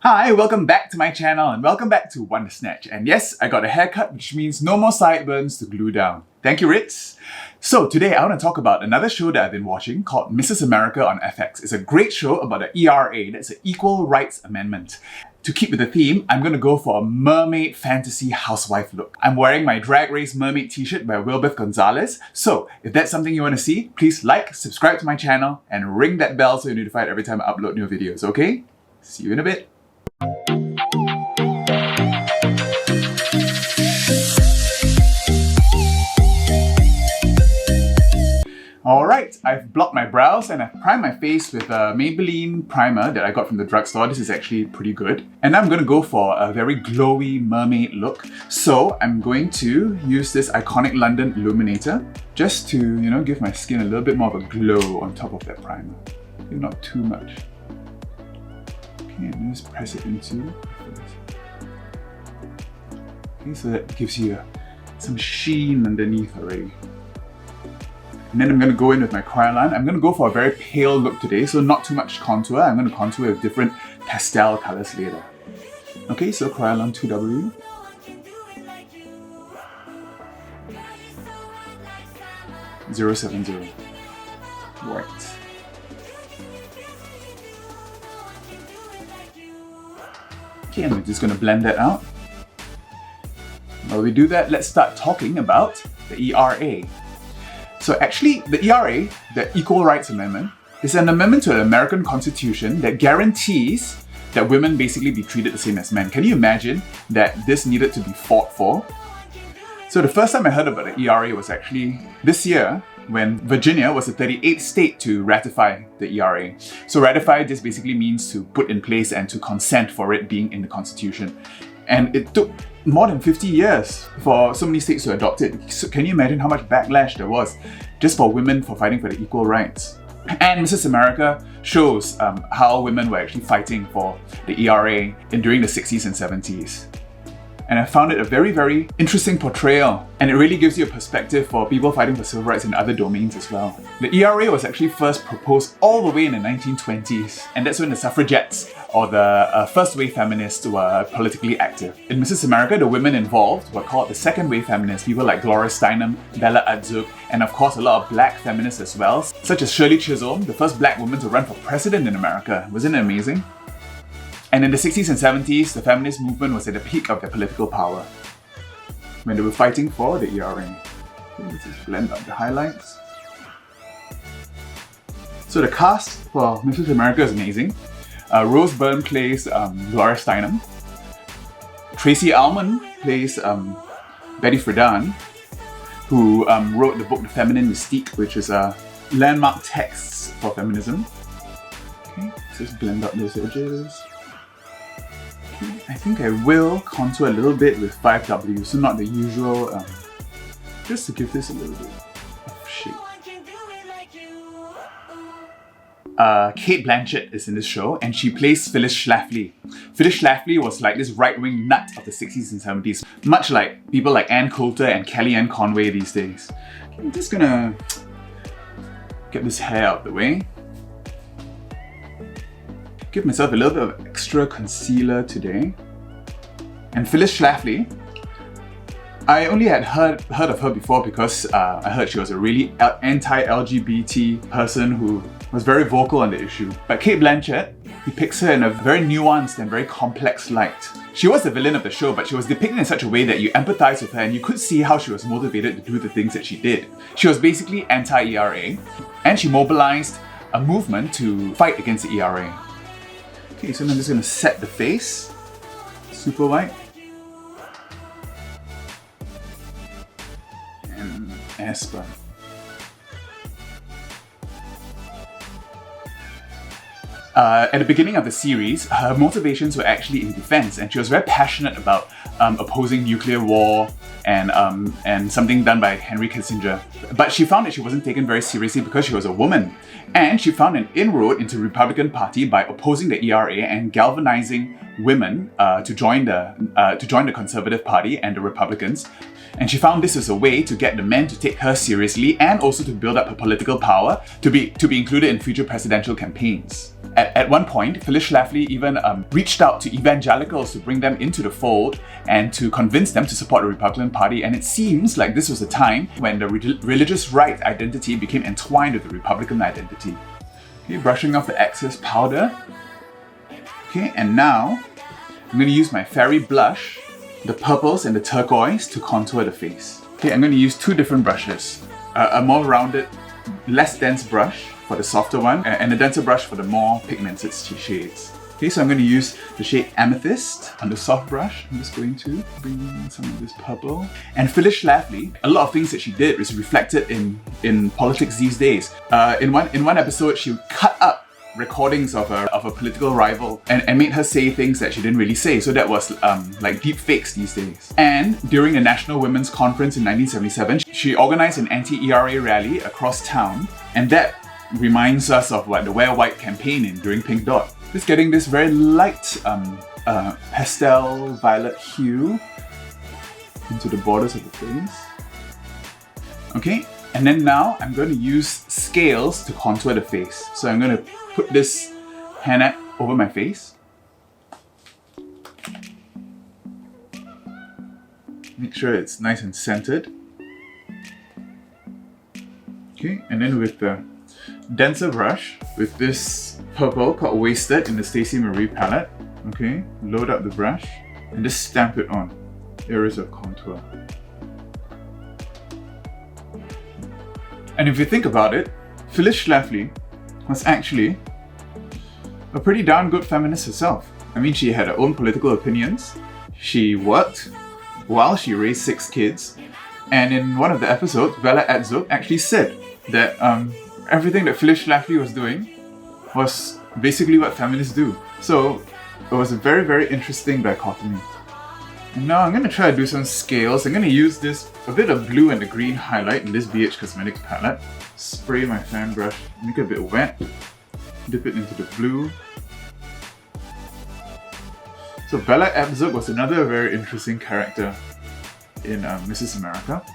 Hi, welcome back to my channel and welcome back to Wonder Snatch. And yes, I got a haircut, which means no more sideburns to glue down. Thank you, Ritz. So today I want to talk about another show that I've been watching called Mrs. America on FX. It's a great show about the ERA, that's the Equal Rights Amendment. To keep with the theme, I'm going to go for a mermaid fantasy housewife look. I'm wearing my Drag Race Mermaid t-shirt by Wilbeth Gonzalez. So if that's something you want to see, please like, subscribe to my channel, and ring that bell so you're notified every time I upload new videos, okay? See you in a bit. Alright, I've blocked my brows and I've primed my face with a Maybelline primer that I got from the drugstore. This is actually pretty good. And I'm going to go for a very glowy mermaid look. So I'm going to use this iconic London illuminator just to, give my skin a little bit more of a glow on top of that primer. Okay, not too much. Okay, and just press it into. Okay, so that gives you some sheen underneath already. And then I'm going to go in with my CRYOLAN. I'm going to go for a very pale look today, so not too much contour. I'm going to contour with different pastel colors later. Okay, so CRYOLAN 2W. .070. White. Okay, and we're just going to blend that out. While we do that, let's start talking about the ERA. So actually, the ERA, the Equal Rights Amendment, is an amendment to the American Constitution that guarantees that women basically be treated the same as men. Can you imagine that this needed to be fought for? So the first time I heard about the ERA was actually this year, when Virginia was the 38th state to ratify the ERA. So ratify just basically means to put in place and to consent for it being in the Constitution. And it took more than 50 years for so many states to adopt it. So can you imagine how much backlash there was just for women for fighting for the equal rights? And Mrs. America shows how women were actually fighting for the ERA during the 60s and 70s. And I found it a very, very interesting portrayal. And it really gives you a perspective for people fighting for civil rights in other domains as well. The ERA was actually first proposed all the way in the 1920s. And that's when the suffragettes, or the first wave feminists, were politically active. In Mrs. America, the women involved were called the second wave feminists, people like Gloria Steinem, Bella Abzug, and of course a lot of black feminists as well, such as Shirley Chisholm, the first black woman to run for president in America. Wasn't it amazing? And in the 60s and 70s, the feminist movement was at the peak of their political power when they were fighting for the ERA. Okay, let's just blend up the highlights. So the cast for Mrs. America is amazing. Rose Byrne plays Gloria Steinem. Tracy Ullman plays Betty Friedan, who wrote the book The Feminine Mystique, which is a landmark text for feminism. Okay, so just blend up those edges. I think I will contour a little bit with 5W, so not the usual, just to give this a little bit of shape. Cate Blanchett is in this show, and she plays Phyllis Schlafly. Phyllis Schlafly was like this right-wing nut of the 60s and 70s, much like people like Ann Coulter and Kellyanne Conway these days. I'm just gonna get this hair out of the way. Give myself a little bit of extra concealer today. And Phyllis Schlafly, I only had heard of her before because I heard she was a really anti-LGBT person who was very vocal on the issue. But Cate Blanchett depicts her in a very nuanced and very complex light. She was the villain of the show, but she was depicted in such a way that you empathize with her and you could see how she was motivated to do the things that she did. She was basically anti-ERA, and she mobilized a movement to fight against the ERA. Okay, so I'm just going to set the face, super white, and AIRSPUN. At the beginning of the series, her motivations were actually in defense, and she was very passionate about opposing nuclear war and something done by Henry Kissinger. But she found that she wasn't taken very seriously because she was a woman. And she found an inroad into the Republican Party by opposing the ERA and galvanizing women to join the Conservative Party and the Republicans. And she found this as a way to get the men to take her seriously and also to build up her political power to be included in future presidential campaigns. At one point, Phyllis Schlafly even reached out to evangelicals to bring them into the fold and to convince them to support the Republican Party, and it seems like this was a time when the religious right identity became entwined with the Republican identity. Okay, brushing off the excess powder. Okay, and now I'm going to use my fairy blush, the purples and the turquoise, to contour the face. Okay, I'm going to use two different brushes. A more rounded, less dense brush for the softer one, and a denser brush for the more pigmented shades. Okay, so I'm going to use the shade Amethyst on the soft brush. I'm just going to bring in some of this purple. And Phyllis Schlafly, a lot of things that she did is reflected in politics these days. In one episode, she cut up recordings of a political rival and made her say things that she didn't really say. So that was like deep fakes these days. And during the National Women's Conference in 1977, she organized an anti-ERA rally across town, and that reminds us of what the Wear White campaign during Pink Dot. Just getting this very light pastel violet hue into the borders of the face. Okay, and then now I'm going to use scales to contour the face. So I'm going to put this hand over my face. Make sure it's nice and centered. Okay, and then with the denser brush, with this purple called Wasted in the Stacey Marie palette, okay, load up the brush and just stamp it on areas of contour. And if you think about it, Phyllis Schlafly was actually a pretty darn good feminist herself. I mean, she had her own political opinions, she worked while she raised 6 kids, and in one of the episodes, Bella Adzok actually said that everything that Phyllis Schlafly was doing was basically what feminists do. So it was a very, very interesting dichotomy. And now I'm going to try to do some scales. I'm going to use a bit of blue and the green highlight in this BH Cosmetics palette. Spray my fan brush, make it a bit wet, dip it into the blue. So Bella Adzok was another very interesting character in Mrs. America.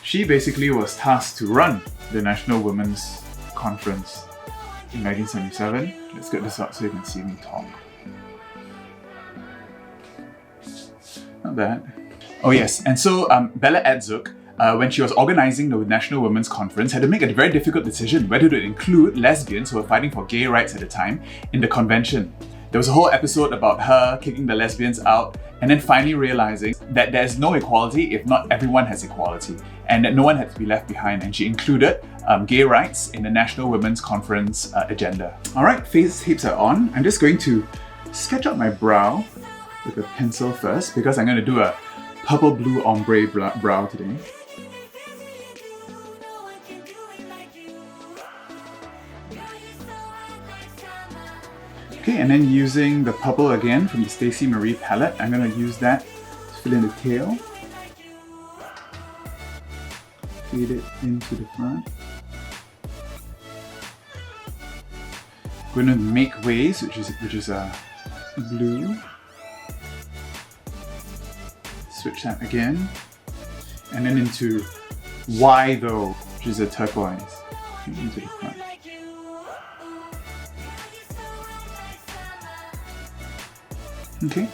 She basically was tasked to run the National Women's Conference in 1977. Let's get this out so you can see me talk. Not bad. Oh yes, and so Bella Adzok, when she was organizing the National Women's Conference, had to make a very difficult decision whether to include lesbians who were fighting for gay rights at the time in the convention. There was a whole episode about her kicking the lesbians out and then finally realizing that there's no equality if not everyone has equality, and that no one had to be left behind, and she included gay rights in the National Women's Conference agenda. Alright, face tapes are on. I'm just going to sketch out my brow with a pencil first because I'm going to do a purple-blue ombre brow today. Okay, and then using the purple again from the Stacey Marie palette, I'm going to use that to fill in the tail. Fade it into the front. I'm going to make waves, which is blue. Switch that again, and then into Y though, which is a turquoise, into the front. Okay,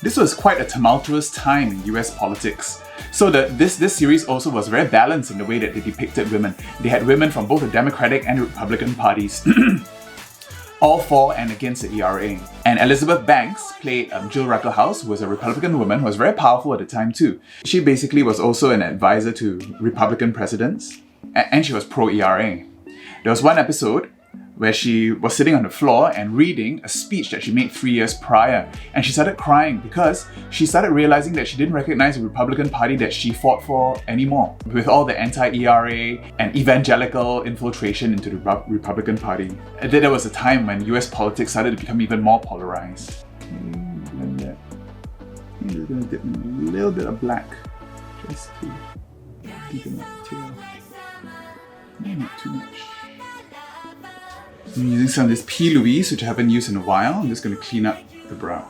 this was quite a tumultuous time in US politics. So this series also was very balanced in the way that they depicted women. They had women from both the Democratic and Republican parties, all for and against the ERA. And Elizabeth Banks played Jill Rucklehouse, who was a Republican woman who was very powerful at the time too. She basically was also an advisor to Republican presidents, and she was pro-ERA. There was one episode where she was sitting on the floor and reading a speech that she made 3 years prior, and she started crying because she started realizing that she didn't recognize the Republican Party that she fought for anymore, with all the anti-ERA and evangelical infiltration into the Republican Party. And then there was a time when US politics started to become even more polarized. Blend that. I'm just going to dip in a little bit of black just to deepen up the tail. Not too much. I'm using some of this P. Louise, which I haven't used in a while. I'm just going to clean up the brow.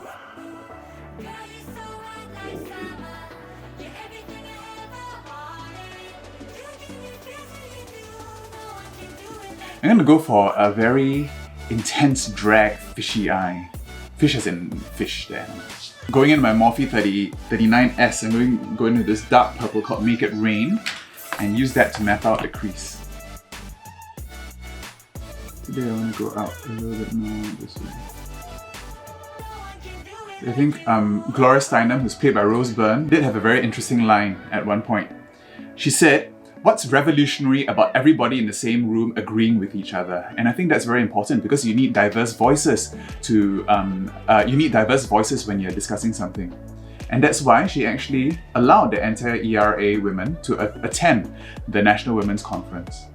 I'm going to go for a very intense drag fishy eye. Fish as in fish there. Going in my Morphe 39S, I'm going into this dark purple called Make It Rain and use that to map out the crease. Today I want to go out a little bit more this way. I think Gloria Steinem, who's played by Rose Byrne, did have a very interesting line at one point. She said, "What's revolutionary about everybody in the same room agreeing with each other?" And I think that's very important because you need diverse voices when you're discussing something. And that's why she actually allowed the entire ERA women to attend the National Women's Conference.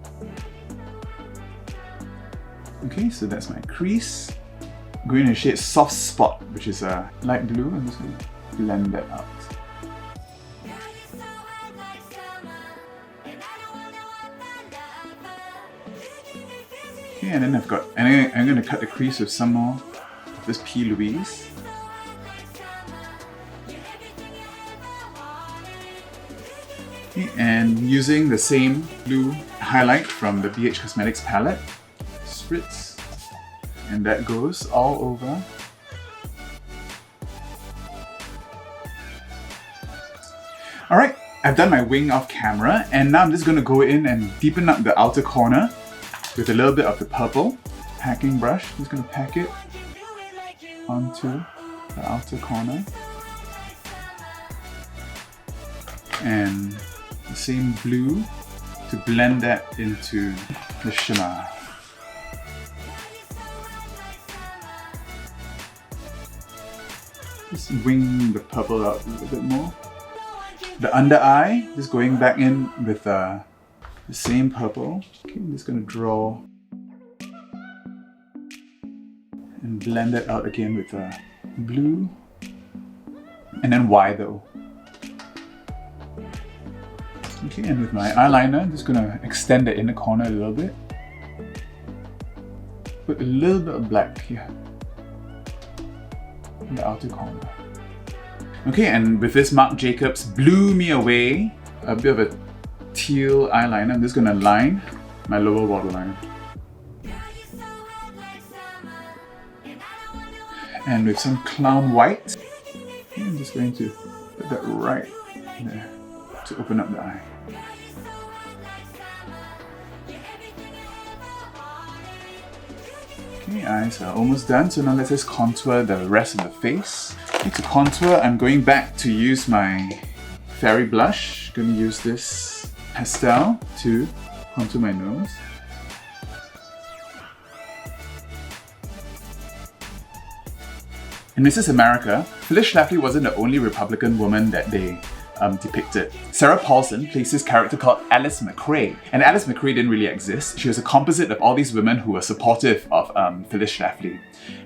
Okay, so that's my crease. Going in the shade Soft Spot, which is a light blue. I'm just going to blend that out. Okay, and then I'm going to cut the crease with some more of this P. Louise. Okay, and using the same blue highlight from the BH Cosmetics palette, spritz. And that goes all over. Alright, I've done my wing off camera and now I'm just going to go in and deepen up the outer corner with a little bit of the purple packing brush. I'm just going to pack it onto the outer corner. And the same blue to blend that into the shimmer. Just wing the purple out a little bit more. The under eye, just going back in with the same purple. Okay, I'm just going to draw and blend it out again with the blue. And then Y though. Okay, and with my eyeliner, I'm just going to extend the inner corner a little bit. Put a little bit of black here. In the outer corner. Okay, and with this Marc Jacobs Blew Me Away, a bit of a teal eyeliner, I'm just going to line my lower waterline. And with some Clown White, I'm just going to put that right there to open up the eye. Okay, eyes are almost done, so now let's just contour the rest of the face. Okay, to contour, I'm going back to use my Fairy blush. I'm going to use this pastel to contour my nose. In Mrs. America, Phyllis Schlafly wasn't the only Republican woman that they depicted. Sarah Paulson plays this character called Alice McRae, and Alice McRae didn't really exist. She was a composite of all these women who were supportive of Phyllis Schlafly,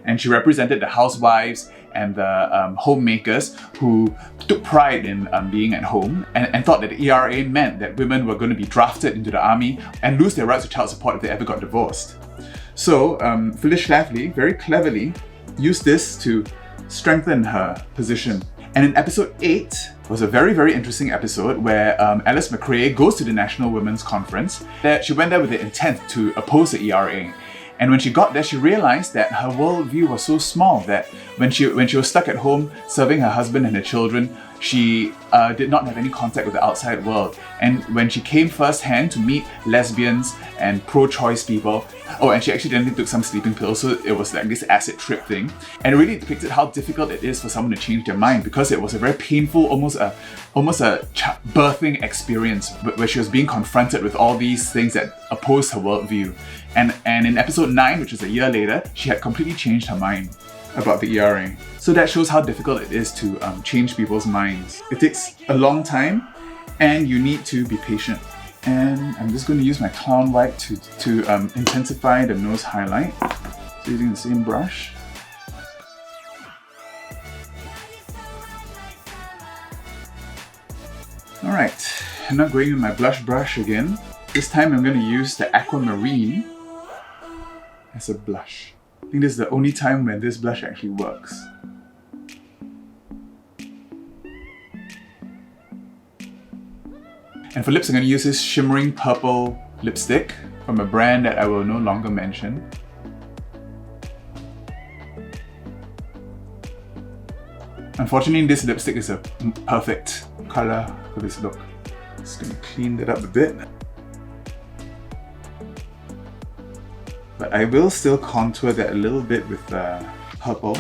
and she represented the housewives and the homemakers who took pride in being at home and thought that the ERA meant that women were going to be drafted into the army and lose their rights to child support if they ever got divorced. So Phyllis Schlafly very cleverly used this to strengthen her position. And in episode 8 was a very, very interesting episode where Alice McRae goes to the National Women's Conference. She went there with the intent to oppose the ERA. And when she got there, she realized that her worldview was so small that when she was stuck at home serving her husband and her children, she did not have any contact with the outside world. And when she came firsthand to meet lesbians and pro-choice people, and she accidentally took some sleeping pills, so it was like this acid trip thing. And it really depicted how difficult it is for someone to change their mind, because it was a very painful, almost a birthing experience where she was being confronted with all these things that opposed her worldview. And in episode 9, which was a year later, she had completely changed her mind about the ERA. So that shows how difficult it is to change people's minds. It takes a long time and you need to be patient. And I'm just going to use my Clown White to intensify the nose highlight. So using the same brush. Alright, I'm now going with my blush brush again. This time I'm going to use the Aquamarine as a blush. I think this is the only time when this blush actually works. And for lips, I'm going to use this shimmering purple lipstick from a brand that I will no longer mention. Unfortunately, this lipstick is a perfect color for this look. Just gonna clean that up a bit. But I will still contour that a little bit with purple.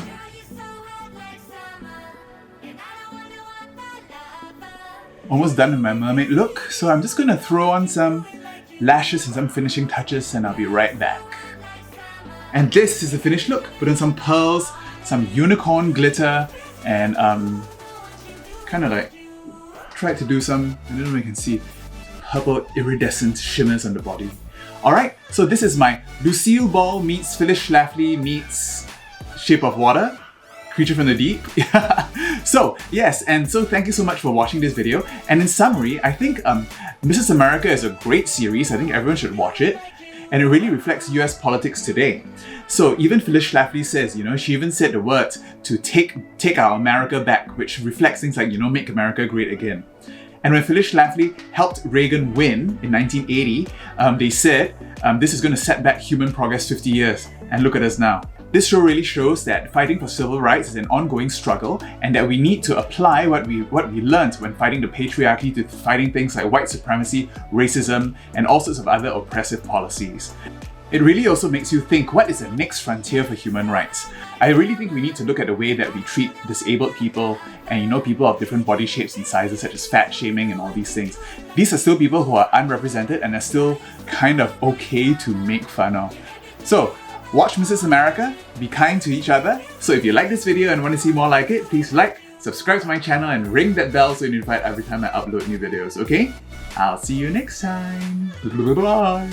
Almost done with my mermaid look, so I'm just gonna throw on some lashes and some finishing touches and I'll be right back. And this is the finished look. Put on some pearls, some unicorn glitter, and kind of like tried to do some, I don't know if you can see, purple iridescent shimmers on the body. Alright, so this is my Lucille Ball meets Phyllis Schlafly meets Shape of Water. Creature from the Deep. So yes, and so thank you so much for watching this video. And in summary, I think Mrs. America is a great series. I think everyone should watch it. And it really reflects US politics today. So even Phyllis Schlafly says, you know, she even said the word to take our America back, which reflects things like, you know, make America great again. And when Phyllis Schlafly helped Reagan win in 1980, they said, this is going to set back human progress 50 years. And look at us now. This show really shows that fighting for civil rights is an ongoing struggle and that we need to apply what we learned when fighting the patriarchy to fighting things like white supremacy, racism, and all sorts of other oppressive policies. It really also makes you think, what is the next frontier for human rights? I really think we need to look at the way that we treat disabled people and, you know, people of different body shapes and sizes, such as fat shaming and all these things. These are still people who are unrepresented and are still kind of okay to make fun of. So, watch Mrs. America, be kind to each other. So if you like this video and want to see more like it, please like, subscribe to my channel and ring that bell so you're notified every time I upload new videos, okay? I'll see you next time. Bye.